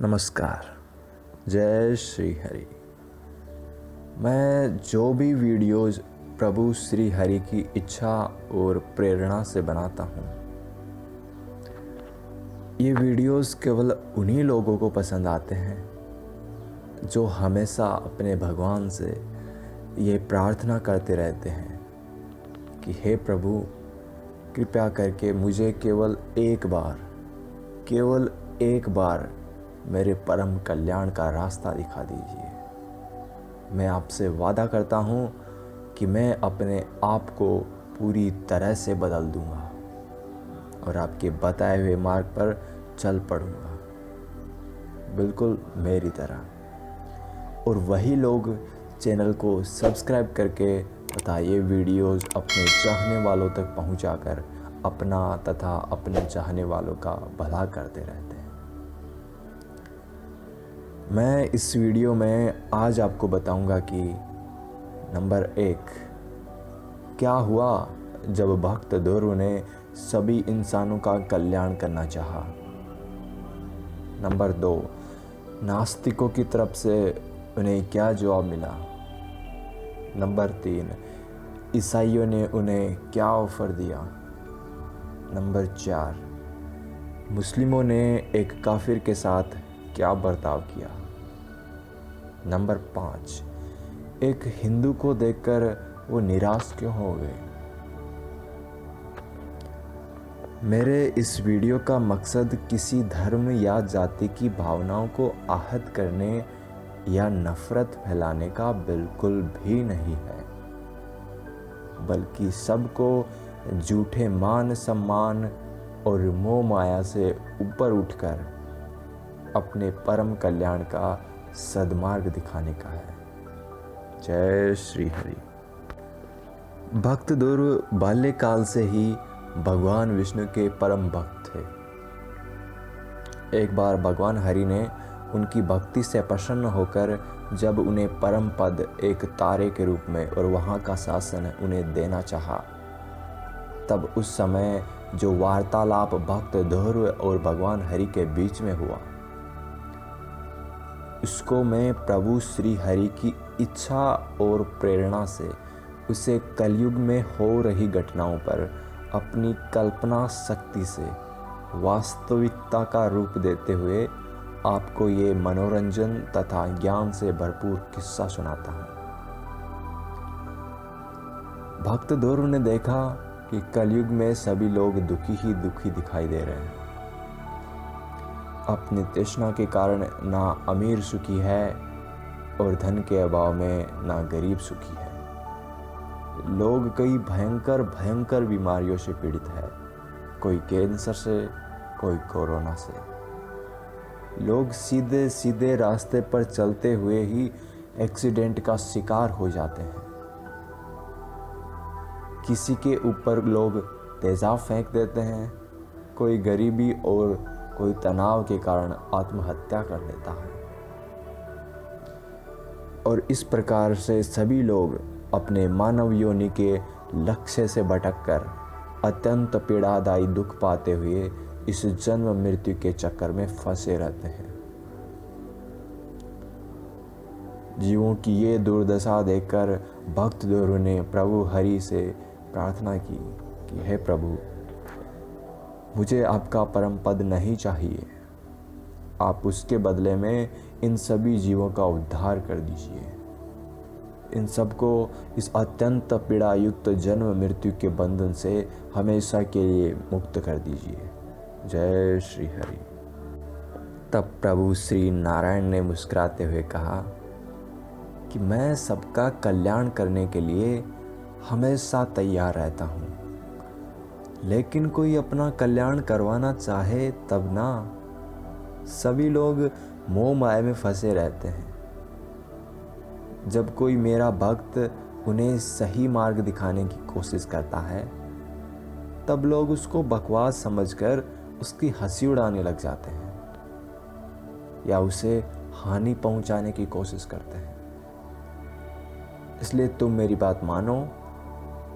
नमस्कार। जय श्री हरि। मैं जो भी वीडियोज़ प्रभु श्री हरि की इच्छा और प्रेरणा से बनाता हूँ, ये वीडियोज़ केवल उन्हीं लोगों को पसंद आते हैं जो हमेशा अपने भगवान से ये प्रार्थना करते रहते हैं कि हे प्रभु, कृपया करके मुझे केवल एक बार मेरे परम कल्याण का रास्ता दिखा दीजिए। मैं आपसे वादा करता हूँ कि मैं अपने आप को पूरी तरह से बदल दूँगा और आपके बताए हुए मार्ग पर चल पड़ूँगा, बिल्कुल मेरी तरह। और वही लोग चैनल को सब्सक्राइब करके तथा ये वीडियोज़ अपने चाहने वालों तक पहुँचाकर अपना तथा अपने चाहने वालों का भला करते रहते हैं। मैं इस वीडियो में आज आपको बताऊंगा कि नंबर 1, क्या हुआ जब भक्त ध्रुव ने सभी इंसानों का कल्याण करना चाहा। नंबर 2, नास्तिकों की तरफ से उन्हें क्या जवाब मिला। नंबर 3, ईसाइयों ने उन्हें क्या ऑफ़र दिया। नंबर 4, मुस्लिमों ने एक काफिर के साथ क्या बर्ताव किया। नंबर 5, एक हिंदू को देखकर वो निराश क्यों हो गए। मेरे इस वीडियो का मकसद किसी धर्म या जाति की भावनाओं को आहत करने या नफरत फैलाने का बिल्कुल भी नहीं है, बल्कि सबको झूठे मान सम्मान और मोह माया से ऊपर उठकर अपने परम कल्याण का सद्मार्ग दिखाने का है। जय श्री हरि। भक्त ध्रुव बाल्यकाल से ही भगवान विष्णु के परम भक्त थे। एक बार भगवान हरि ने उनकी भक्ति से प्रसन्न होकर जब उन्हें परम पद एक तारे के रूप में और वहाँ का शासन उन्हें देना चाहा, तब उस समय जो वार्तालाप भक्त ध्रुव और भगवान हरि के बीच में हुआ, उसको मैं प्रभु श्री हरि की इच्छा और प्रेरणा से उसे कलयुग में हो रही घटनाओं पर अपनी कल्पना शक्ति से वास्तविकता का रूप देते हुए आपको ये मनोरंजन तथा ज्ञान से भरपूर किस्सा सुनाता हूँ। भक्त ध्रुव ने देखा कि कलयुग में सभी लोग दुखी ही दुखी दिखाई दे रहे हैं। अपनी तृष्णा के कारण ना अमीर सुखी है और धन के अभाव में ना गरीब सुखी है। लोग कई भयंकर बीमारियों से पीड़ित है, कोई कैंसर से, कोई कोरोना से। लोग सीधे सीधे रास्ते पर चलते हुए ही एक्सीडेंट का शिकार हो जाते हैं। किसी के ऊपर लोग तेजाब फेंक देते हैं, कोई गरीबी और कोई तनाव के कारण आत्महत्या कर लेता है। और इस प्रकार से सभी लोग अपने मानव योनि के लक्ष्य से भटककर अत्यंत पीड़ादायी दुख पाते हुए इस जन्म मृत्यु के चक्कर में फंसे रहते हैं। जीवों की ये दुर्दशा देखकर भक्त ध्रुव ने प्रभु हरि से प्रार्थना की कि हे प्रभु, मुझे आपका परम पद नहीं चाहिए, आप उसके बदले में इन सभी जीवों का उद्धार कर दीजिए। इन सबको इस अत्यंत पीड़ायुक्त जन्म मृत्यु के बंधन से हमेशा के लिए मुक्त कर दीजिए। जय श्री हरि। तब प्रभु श्री नारायण ने मुस्कुराते हुए कहा कि मैं सबका कल्याण करने के लिए हमेशा तैयार रहता हूँ, लेकिन कोई अपना कल्याण करवाना चाहे तब ना। सभी लोग मोह माया में फंसे रहते हैं। जब कोई मेरा भक्त उन्हें सही मार्ग दिखाने की कोशिश करता है, तब लोग उसको बकवास समझकर उसकी हंसी उड़ाने लग जाते हैं या उसे हानि पहुंचाने की कोशिश करते हैं। इसलिए तुम मेरी बात मानो,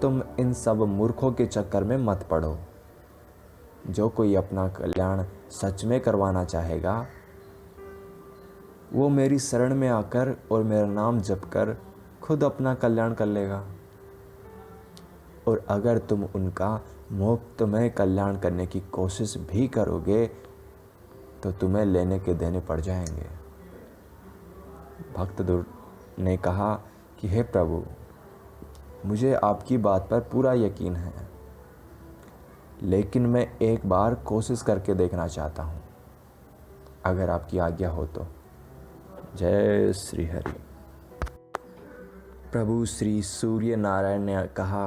तुम इन सब मूर्खों के चक्कर में मत पड़ो। जो कोई अपना कल्याण सच में करवाना चाहेगा, वो मेरी शरण में आकर और मेरा नाम जप कर खुद अपना कल्याण कर लेगा। और अगर तुम उनका मुफ्तमय कल्याण करने की कोशिश भी करोगे तो तुम्हें लेने के देने पड़ जाएंगे। भक्त दूर ने कहा कि हे प्रभु, मुझे आपकी बात पर पूरा यकीन है, लेकिन मैं एक बार कोशिश करके देखना चाहता हूँ, अगर आपकी आज्ञा हो तो। जय श्री हरि। प्रभु श्री सूर्य नारायण ने कहा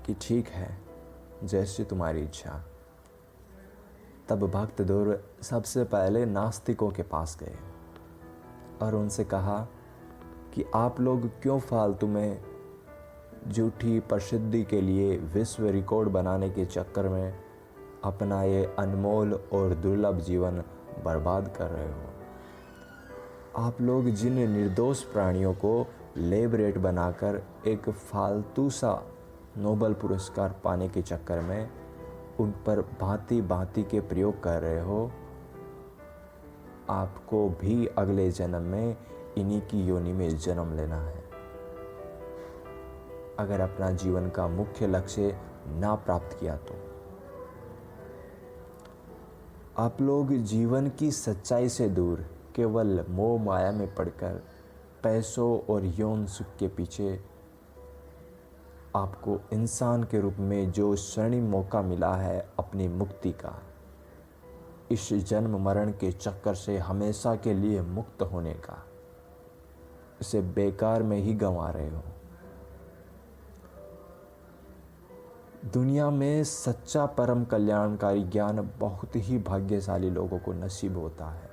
कि ठीक है, जैसी तुम्हारी इच्छा। तब भक्त दूर सबसे पहले नास्तिकों के पास गए और उनसे कहा कि आप लोग क्यों फालतू में झूठी प्रसिद्धि के लिए विश्व रिकॉर्ड बनाने के चक्कर में अपना ये अनमोल और दुर्लभ जीवन बर्बाद कर रहे हो। आप लोग जिन निर्दोष प्राणियों को लेब रेट बनाकर एक फालतू सा नोबेल पुरस्कार पाने के चक्कर में उन पर भांति भांति के प्रयोग कर रहे हो, आपको भी अगले जन्म में इन्हीं की योनि में जन्म लेना है। अगर अपना जीवन का मुख्य लक्ष्य ना प्राप्त किया तो आप लोग जीवन की सच्चाई से दूर केवल मोह माया में पड़कर पैसों और यौन सुख के पीछे आपको इंसान के रूप में जो स्वर्णिम मौका मिला है अपनी मुक्ति का, इस जन्म मरण के चक्कर से हमेशा के लिए मुक्त होने का, इसे बेकार में ही गंवा रहे हो। दुनिया में सच्चा परम कल्याणकारी ज्ञान बहुत ही भाग्यशाली लोगों को नसीब होता है।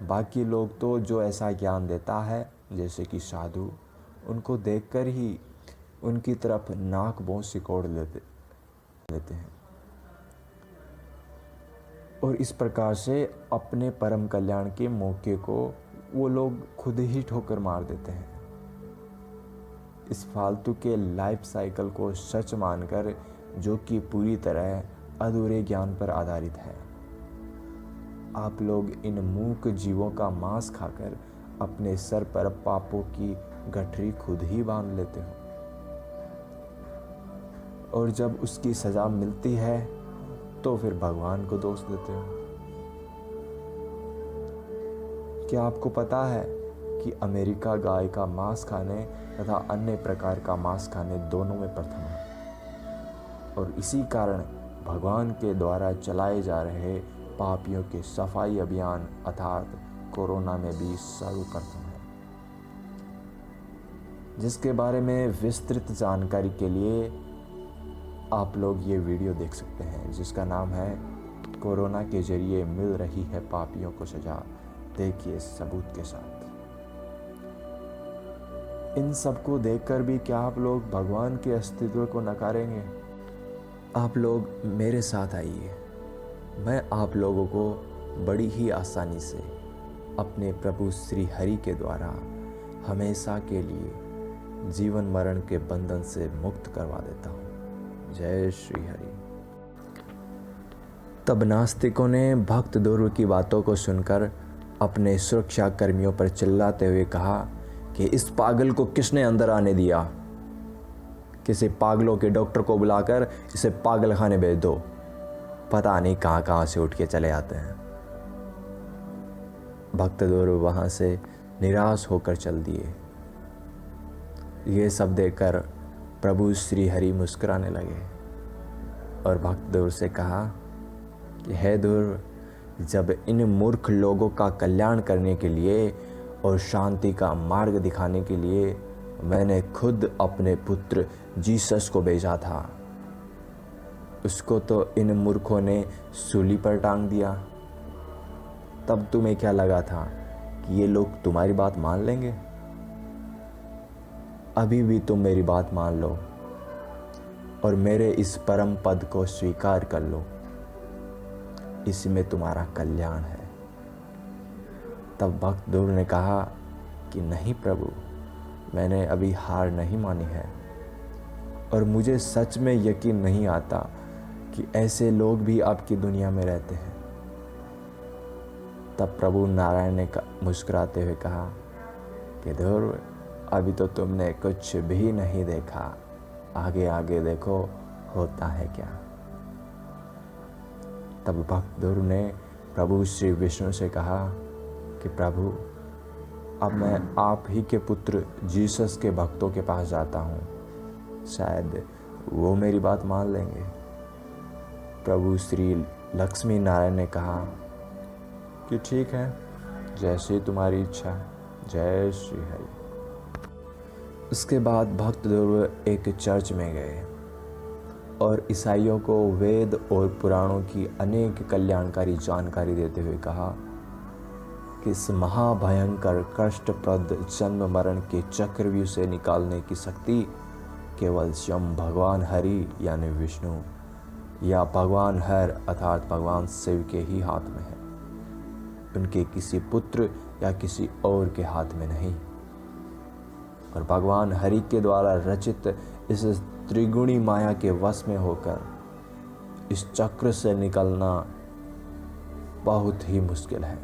बाकी लोग तो जो ऐसा ज्ञान देता है, जैसे कि साधु, उनको देखकर ही उनकी तरफ नाक भौं सिकोड़ लेते हैं और इस प्रकार से अपने परम कल्याण के मौके को वो लोग खुद ही ठोकर मार देते हैं। इस फालतू के लाइफ साइकिल को सच मानकर, जो कि पूरी तरह अधूरे ज्ञान पर आधारित है, आप लोग इन मूक जीवों का मांस खाकर अपने सर पर पापों की गठरी खुद ही बांध लेते हो और जब उसकी सजा मिलती है तो फिर भगवान को दोष देते हो। क्या आपको पता है कि अमेरिका गाय का मांस खाने तथा अन्य प्रकार का मांस खाने दोनों में प्रथम है और इसी कारण भगवान के द्वारा चलाए जा रहे पापियों के सफाई अभियान अर्थात कोरोना में भी सर्वप्रथम है, जिसके बारे में विस्तृत जानकारी के लिए आप लोग ये वीडियो देख सकते हैं, जिसका नाम है कोरोना के जरिए मिल रही है पापियों को सजा, देखिए सबूत के साथ। इन सबको देखकर भी क्या आप लोग भगवान के अस्तित्व को नकारेंगे? आप लोग मेरे साथ आइए, मैं आप लोगों को बड़ी ही आसानी से अपने प्रभु श्री हरि के द्वारा हमेशा के लिए जीवन मरण के बंधन से मुक्त करवा देता हूँ। जय श्री हरि। तब नास्तिकों ने भक्त दुर्व की बातों को सुनकर अपने सुरक्षा कर्मियों पर चिल्लाते हुए कहा कि इस पागल को किसने अंदर आने दिया? किसी पागलों के डॉक्टर को बुलाकर इसे पागल खाने भेज दो। पता नहीं कहाँ कहाँ से उठ के चले आते हैं। भक्त दुर्व वहाँ से निराश होकर चल दिए। ये सब देखकर प्रभु श्री हरि मुस्कुराने लगे और भक्त दुर्व से कहा कि हे दुर्व, जब इन मूर्ख लोगों का कल्याण करने के लिए और शांति का मार्ग दिखाने के लिए मैंने खुद अपने पुत्र जीसस को भेजा था, उसको तो इन मूर्खों ने सूली पर टांग दिया। तब तुम्हें क्या लगा था कि ये लोग तुम्हारी बात मान लेंगे? अभी भी तुम मेरी बात मान लो और मेरे इस परम पद को स्वीकार कर लो, इसमें तुम्हारा कल्याण है। तब भक्त दुर्व ने कहा कि नहीं प्रभु, मैंने अभी हार नहीं मानी है और मुझे सच में यकीन नहीं आता कि ऐसे लोग भी आपकी दुनिया में रहते हैं। तब प्रभु नारायण ने मुस्कुराते हुए कहा कि ध्रुव, अभी तो तुमने कुछ भी नहीं देखा, आगे आगे देखो होता है क्या। तब भक्त ध्रुव ने प्रभु श्री विष्णु से कहा कि प्रभु, अब मैं आप ही के पुत्र जीसस के भक्तों के पास जाता हूँ, शायद वो मेरी बात मान लेंगे। प्रभु श्री लक्ष्मी नारायण ने कहा कि ठीक है, जैसी तुम्हारी इच्छा। जय श्री हरि। उसके बाद भक्त ध्रुव एक चर्च में गए और ईसाइयों को वेद और पुराणों की अनेक कल्याणकारी जानकारी देते हुए कहा कि इस महाभयंकर कष्टप्रद जन्म मरण के चक्रव्यूह से निकालने की शक्ति केवल स्वयं भगवान हरि यानी विष्णु या भगवान हर अर्थात भगवान शिव के ही हाथ में है, उनके किसी पुत्र या किसी और के हाथ में नहीं। और भगवान हरि के द्वारा रचित इस त्रिगुणी माया के वश में होकर इस चक्र से निकलना बहुत ही मुश्किल है।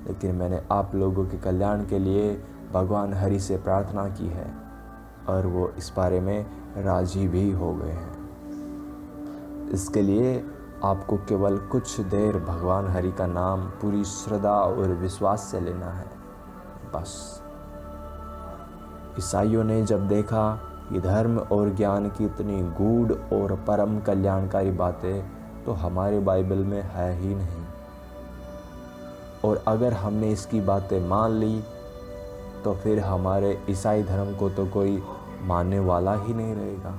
लेकिन मैंने आप लोगों के कल्याण के लिए भगवान हरि से प्रार्थना की है और वो इस बारे में राजी भी हो गए हैं। इसके लिए आपको केवल कुछ देर भगवान हरि का नाम पूरी श्रद्धा और विश्वास से लेना है, बस। ईसाइयों ने जब देखा कि धर्म और ज्ञान की इतनी गूढ़ और परम कल्याणकारी बातें तो हमारे बाइबल में है ही नहीं, और अगर हमने इसकी बातें मान ली तो फिर हमारे ईसाई धर्म को तो कोई मानने वाला ही नहीं रहेगा,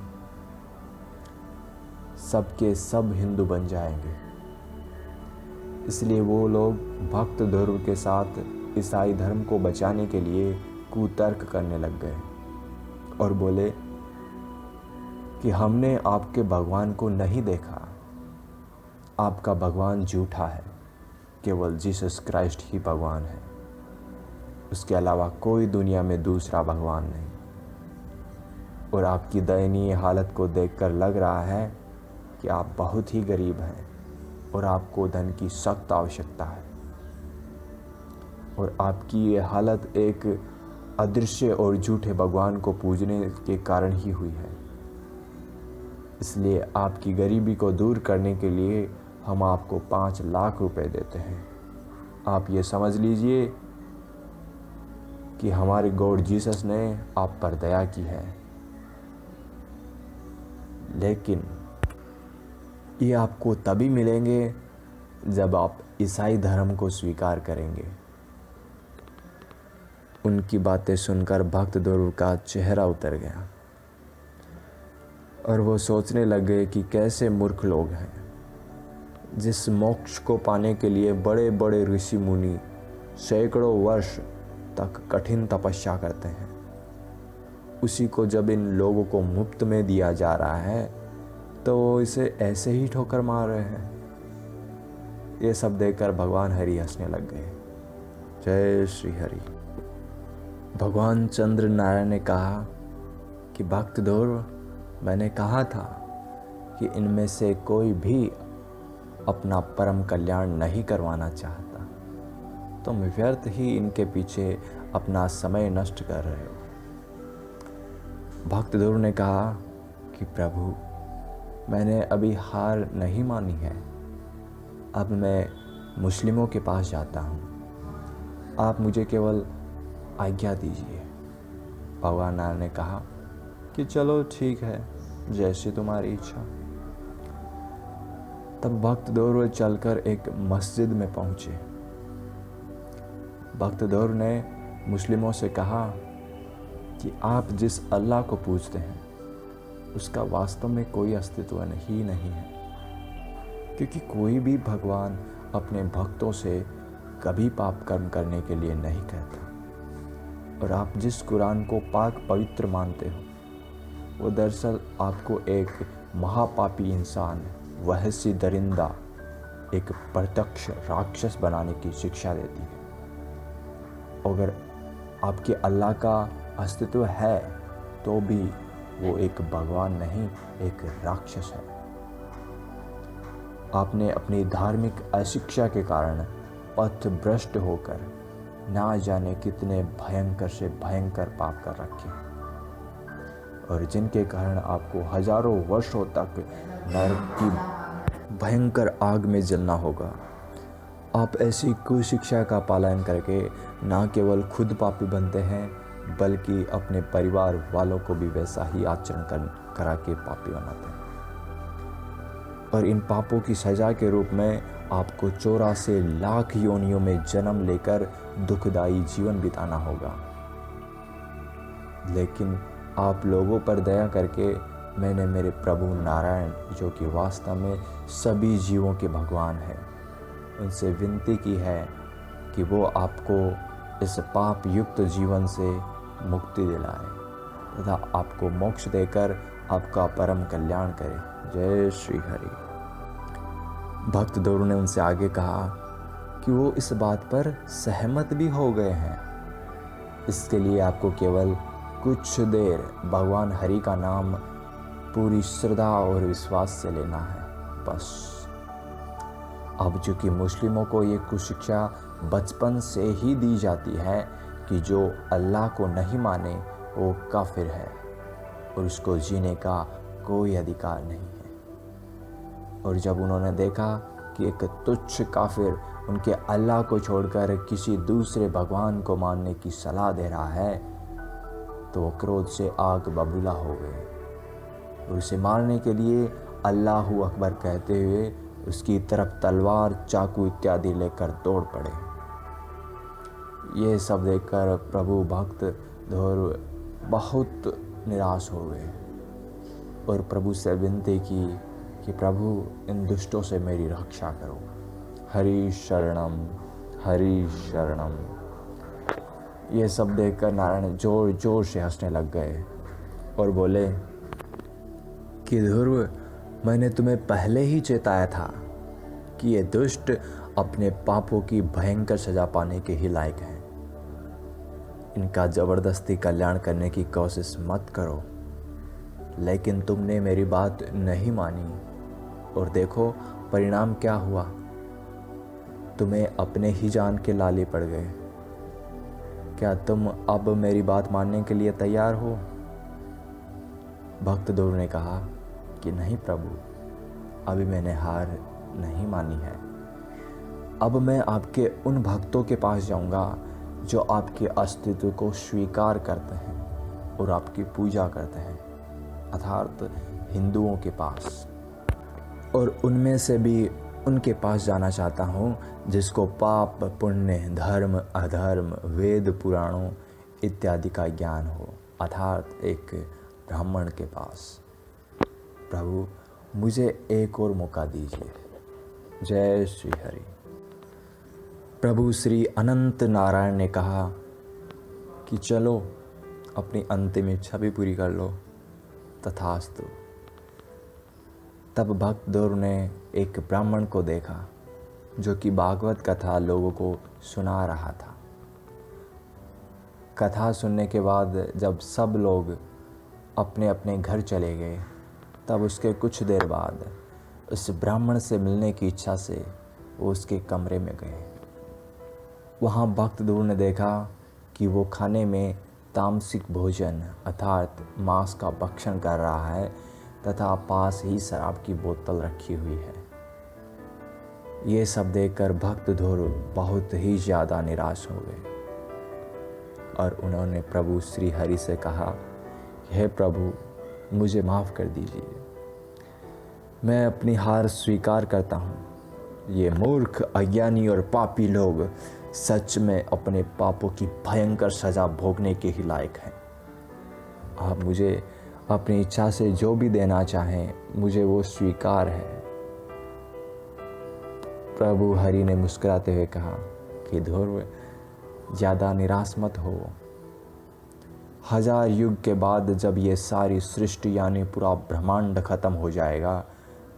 सबके सब हिंदू बन जाएंगे। इसलिए वो लोग भक्त ध्रुव के साथ ईसाई धर्म को बचाने के लिए कुतर्क करने लग गए और बोले कि हमने आपके भगवान को नहीं देखा, आपका भगवान झूठा है, केवल जीसस क्राइस्ट ही भगवान है, उसके अलावा कोई दुनिया में दूसरा भगवान नहीं। और आपकी दयनीय हालत को देखकर लग रहा है कि आप बहुत ही गरीब हैं और आपको धन की सख्त आवश्यकता है, और आपकी ये हालत एक अदृश्य और झूठे भगवान को पूजने के कारण ही हुई है। इसलिए आपकी गरीबी को दूर करने के लिए हम आपको 5 लाख रुपए देते हैं। आप ये समझ लीजिए कि हमारे गॉड जीसस ने आप पर दया की है, लेकिन ये आपको तभी मिलेंगे जब आप ईसाई धर्म को स्वीकार करेंगे। उनकी बातें सुनकर भक्त ध्रुव का चेहरा उतर गया और वो सोचने लग गए कि कैसे मूर्ख लोग हैं, जिस मोक्ष को पाने के लिए बड़े बड़े ऋषि मुनि सैकड़ों वर्ष तक कठिन तपस्या करते हैं, उसी को जब इन लोगों को मुफ्त में दिया जा रहा है तो वो इसे ऐसे ही ठोकर मार रहे हैं। ये सब देखकर भगवान हरि हंसने लग गए। जय श्री हरि। भगवान चंद्र नारायण ने कहा कि भक्त ध्रुव, मैंने कहा था कि इनमें से कोई भी अपना परम कल्याण नहीं करवाना चाहता, तुम व्यर्थ ही इनके पीछे अपना समय नष्ट कर रहे हो। भक्त ध्रुव ने कहा कि प्रभु, मैंने अभी हार नहीं मानी है, अब मैं मुस्लिमों के पास जाता हूँ, आप मुझे केवल आज्ञा दीजिए। भगवान नारायण ने कहा कि चलो ठीक है, जैसी तुम्हारी इच्छा। तब भक्त ध्रुव चलकर एक मस्जिद में पहुंचे। भक्त ध्रुव ने मुस्लिमों से कहा कि आप जिस अल्लाह को पूजते हैं उसका वास्तव में कोई अस्तित्व ही नहीं है, क्योंकि कोई भी भगवान अपने भक्तों से कभी पाप कर्म करने के लिए नहीं कहता। और आप जिस कुरान को पाक पवित्र मानते हो वो दरअसल आपको एक महापापी इंसान, वहसी दरिंदा, एक प्रत्यक्ष राक्षस बनाने की शिक्षा देती है। अगर आपके अल्लाह का अस्तित्व है तो भी वो एक भगवान नहीं, एक राक्षस है। आपने अपनी धार्मिक अशिक्षा के कारण पथ भ्रष्ट होकर ना जाने कितने भयंकर से भयंकर पाप कर रखे, और जिनके कारण आपको हजारों वर्षों तक नरक की भयंकर आग में जलना होगा। आप ऐसी कुशिक्षा का पालन करके ना केवल खुद पापी बनते हैं, बल्कि अपने परिवार वालों को भी वैसा ही आचरण करा के पापी बनाते हैं। और इन पापों की सजा के रूप में आपको 84 लाख योनियों में जन्म लेकर दुखदाई जीवन बिताना होगा। लेकिन आप लोगों पर दया करके मैंने मेरे प्रभु नारायण, जो कि वास्तव में सभी जीवों के भगवान हैं, उनसे विनती की है कि वो आपको इस पाप युक्त जीवन से मुक्ति दिलाए तथा आपको मोक्ष देकर आपका परम कल्याण करे। जय श्री हरि। भक्त दोनों ने उनसे आगे कहा कि वो इस बात पर सहमत भी हो गए हैं। इसके लिए आपको केवल कुछ देर भगवान हरि का नाम पूरी श्रद्धा और विश्वास से लेना है, बस। अब चूंकि मुस्लिमों को ये कुशिक्षा बचपन से ही दी जाती है कि जो अल्लाह को नहीं माने वो काफिर है और उसको जीने का कोई अधिकार नहीं है। और जब उन्होंने देखा कि एक तुच्छ काफिर उनके अल्लाह को छोड़कर किसी दूसरे भगवान को मानने की सलाह दे रहा है, तो वो क्रोध से आग बबूला हो गए और उसे मारने के लिए अल्लाहू अकबर कहते हुए उसकी तरफ तलवार, चाकू इत्यादि लेकर दौड़ पड़े। ये सब देखकर प्रभु भक्त धोर बहुत निराश हो गए और प्रभु से विनती की कि प्रभु इन दुष्टों से मेरी रक्षा करो। हरि शरणम, हरि शरणम। ये सब देखकर नारायण जोर जोर से हंसने लग गए और बोले कि ध्रुव, मैंने तुम्हें पहले ही चेताया था कि ये दुष्ट अपने पापों की भयंकर सजा पाने के ही लायक हैं। इनका जबरदस्ती कल्याण करने की कोशिश मत करो। लेकिन तुमने मेरी बात नहीं मानी और देखो परिणाम क्या हुआ। तुम्हें अपने ही जान के लाले पड़ गए। क्या तुम अब मेरी बात मानने के लिए तैयार हो? भक्त दोनों ने कहा कि नहीं प्रभु, अभी मैंने हार नहीं मानी है। अब मैं आपके उन भक्तों के पास जाऊंगा जो आपके अस्तित्व को स्वीकार करते हैं और आपकी पूजा करते हैं, अर्थात हिंदुओं के पास। और उनमें से भी उनके पास जाना चाहता हूँ जिसको पाप, पुण्य, धर्म, अधर्म, वेद, पुराणों इत्यादि का ज्ञान हो, अर्थात एक ब्राह्मण के पास। प्रभु, मुझे एक और मौका दीजिए। जय श्री हरि। प्रभु श्री अनंत नारायण ने कहा कि चलो अपनी अंतिम इच्छा भी पूरी कर लो। तथास्तु। तब भक्त दौर ने एक ब्राह्मण को देखा जो कि भागवत कथा लोगों को सुना रहा था। कथा सुनने के बाद जब सब लोग अपने अपने घर चले गए, तब उसके कुछ देर बाद उस ब्राह्मण से मिलने की इच्छा से वो उसके कमरे में गए। वहाँ भक्त दूर ने देखा कि वो खाने में तामसिक भोजन अर्थात मांस का भक्षण कर रहा है तथा पास ही शराब की बोतल रखी हुई है। ये सब देखकर भक्त धुर बहुत ही ज़्यादा निराश हो गए और उन्होंने प्रभु श्री हरि से कहा, हे प्रभु, मुझे माफ़ कर दीजिए। मैं अपनी हार स्वीकार करता हूँ। ये मूर्ख, अज्ञानी और पापी लोग सच में अपने पापों की भयंकर सजा भोगने के ही लायक हैं। आप मुझे अपनी इच्छा से जो भी देना चाहें, मुझे वो स्वीकार है। प्रभु हरि ने मुस्कुराते हुए कहा कि ध्रुव, ज़्यादा निराश मत हो। 1000 युग के बाद जब ये सारी सृष्टि यानी पूरा ब्रह्मांड खत्म हो जाएगा,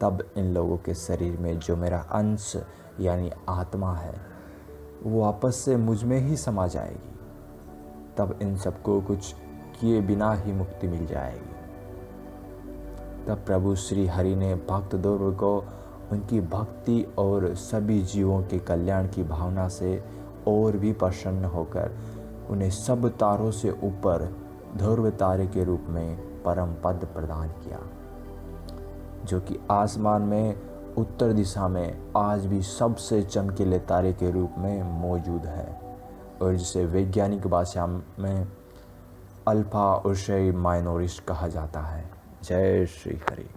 तब इन लोगों के शरीर में जो मेरा अंश यानी आत्मा है वो वापस से मुझ में ही समा जाएगी। तब इन सबको कुछ किए बिना ही मुक्ति मिल जाएगी। तब प्रभु श्री हरि ने भक्त ध्रुव को उनकी भक्ति और सभी जीवों के कल्याण की भावना से और भी प्रसन्न होकर उन्हें सब तारों से ऊपर ध्रुव तारे के रूप में परम पद प्रदान किया, जो कि आसमान में उत्तर दिशा में आज भी सबसे चमकीले तारे के रूप में मौजूद है, और जिसे वैज्ञानिक भाषा में अल्फा उर्सई माइनोरिस कहा जाता है। जय श्री हरि।